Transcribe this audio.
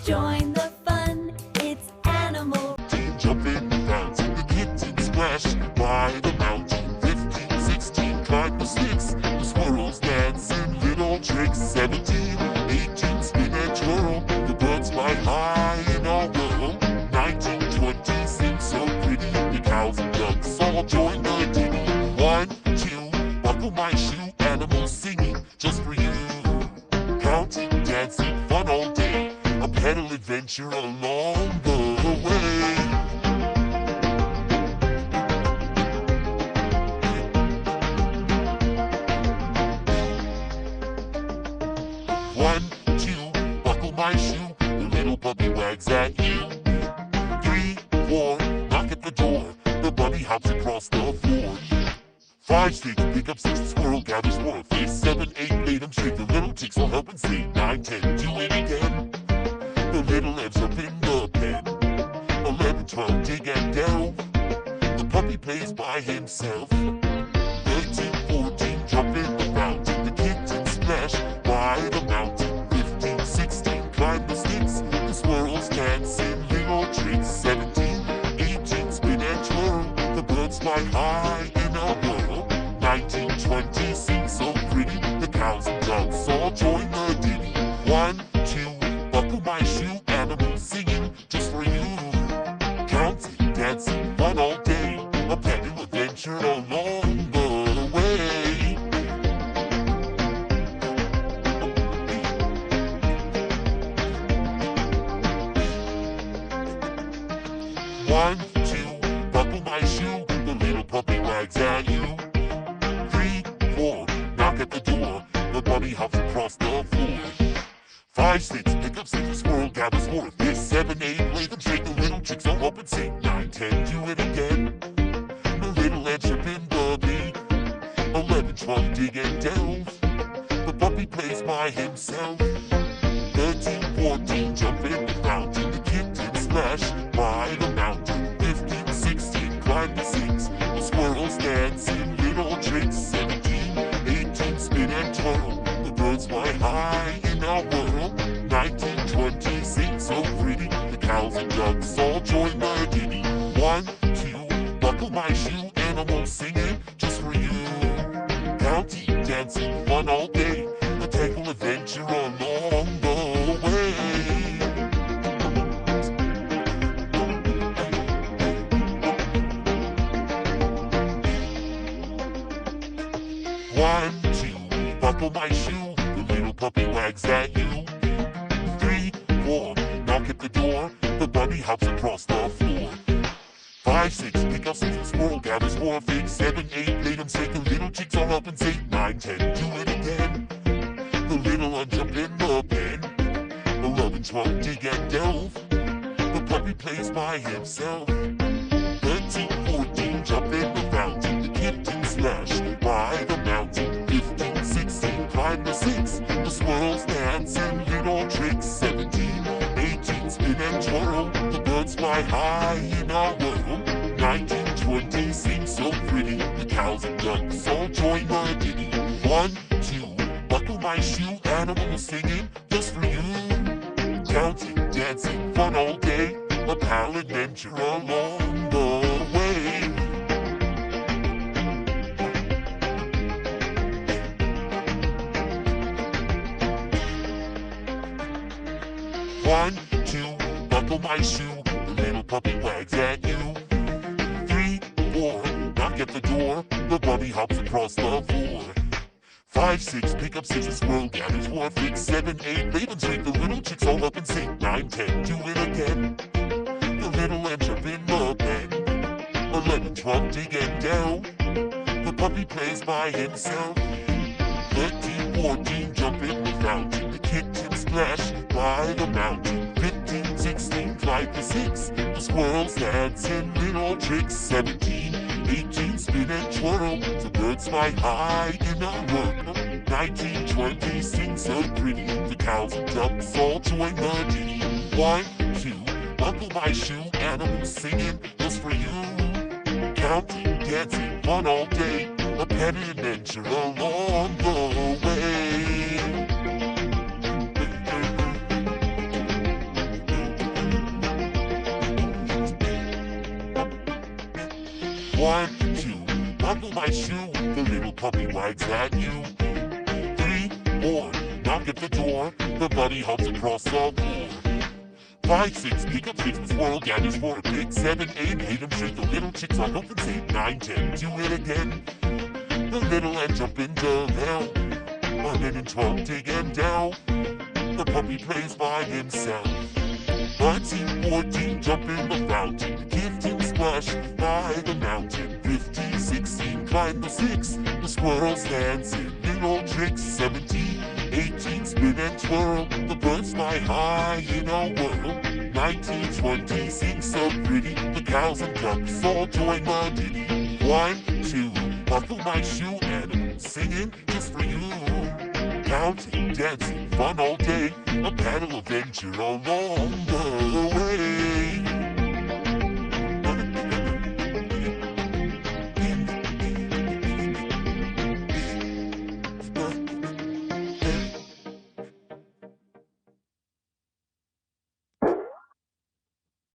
Join the fun, it's animal. Jumping fountain, the kitten splash by the mountain. 15, 16, climb the sticks. The squirrels dancing little tricks. 17, 18, spin and twirl. The birds fly high in our world. 19, 20, sing so pretty. The cows and ducks all join the ditty. 1, 2, buckle my shoe. Animals singing just for you. Counting, dancing, fun all day. A pedal adventure along the way. 1, 2, buckle my shoe. The little puppy wags at you. 3, 4, knock at the door. The bunny hops across the floor. 5, 6, pick up 6, the squirrel gathers more fish. 7, 8, lay them straight. The little chicks will help and sing. 9, 10, do it again. The little lambs up in the pen. 11, 12, dig and delve. The puppy plays by himself. 13, 14, jump in the fountain. The kitten splash by the mountain. 15, 16, climb the sticks. The squirrels dancing little tricks. 17, 18, spin and twirl. The birds fly high in our world. 19, 20, sing so pretty. The cows and ducks all join the ditty. 1, 2, buckle my shoe. Animals singing just for you. Counting, dancing, fun all day. A pedal adventure along the way. 1, 2, buckle my shoe. The little puppy wags at you. 3, 4, knock at the door. The bunny hops across the floor. 5, 6, pick up 6, the squirrel gathers more fish. 7, 8, lay them straight. The little chicks all up and sing. 9, 10, do it again. The little ants jump in the bee. 11, 12, dig and delve. The puppy plays by himself. 13, 14, jump in the fountain. The kitten splash by the mountain. 15, 16, climb the six. The squirrels dancing little tricks. 17, 18, spin and twirl. The birds fly high in our world. 19, 20, sing so pretty. The cows and ducks all join the ditty. 1, 2, buckle my shoe. Animals singing just for you. Counting, dancing, fun all day. A playful adventure along the way. 1, 2, buckle my shoe. The little puppy wags at you. 3, 4, knock at the door. The bunny hops across the floor. 5, 6, pick up 6, the squirrel gathers more figs. 7, 8, lay them straight. The little chicks all up and say. 9, 10, do it again. The little one jump in the pen. 11, 12, dig and delve. The puppy plays by himself. 13, 14, jump in the fountain. The kitten splash by the mountain. 15, 16, climb the six. The squirrels dancing little tricks. 17, 18, spin and twirl. The birds fly high in our world. 19, 20, sing so pretty. The cows and ducks all join the ditty. 1, 2, buckle my shoe. Animals singing just for you. Counting, dancing, fun all day. A pal adventure along the way. 1, 2, buckle my shoe. The little puppy wags at you. 3, 4, knock at the door. The bunny hops across the floor. 5, 6, pick up 6, the squirrel gathers more figs. 7, 8, lay them straight. The little chicks all up and sing. 9, 10, do it again. The little lambs jump in the pen. 11, 12, dig and delve. The puppy plays by himself. 13, 14, jump in the fountain. The kitten splash by the mountain. 15, 16, climb the six. The squirrels dancing little tricks. 17, 18, spin and twirl. The birds fly high in our world. 19, 20, sing so pretty. The cows and ducks all join the ditty. 1, 2, buckle my shoe. Animals singing just for you. Counting, dancing, fun all day. A pet adventure along the way. 1, 2, buckle my shoe, the little puppy wags at you. 3, 4, knock at the door, the bunny hops across the floor. 5, 6, pick up sticks, the squirrel gathers for a pick. 7, 8, hate 'em, shake the little chicks on open safe. 9, 10, do it again. The little ant jump into hell. 11 and 12, dig him down. The puppy plays by himself. 13, 14, jump in the fountain. The kitten splash by the mountain. 15, 16, climb the six. The squirrels dancing little tricks. 17, 18, spin and twirl. The birds fly high in a whirl. 19, 20, sing so pretty. The cows and ducks all join the ditty. 1, 2, buckle my shoe, and I'm singing just for you. Counting, dancing, fun all day. A paddle adventure along the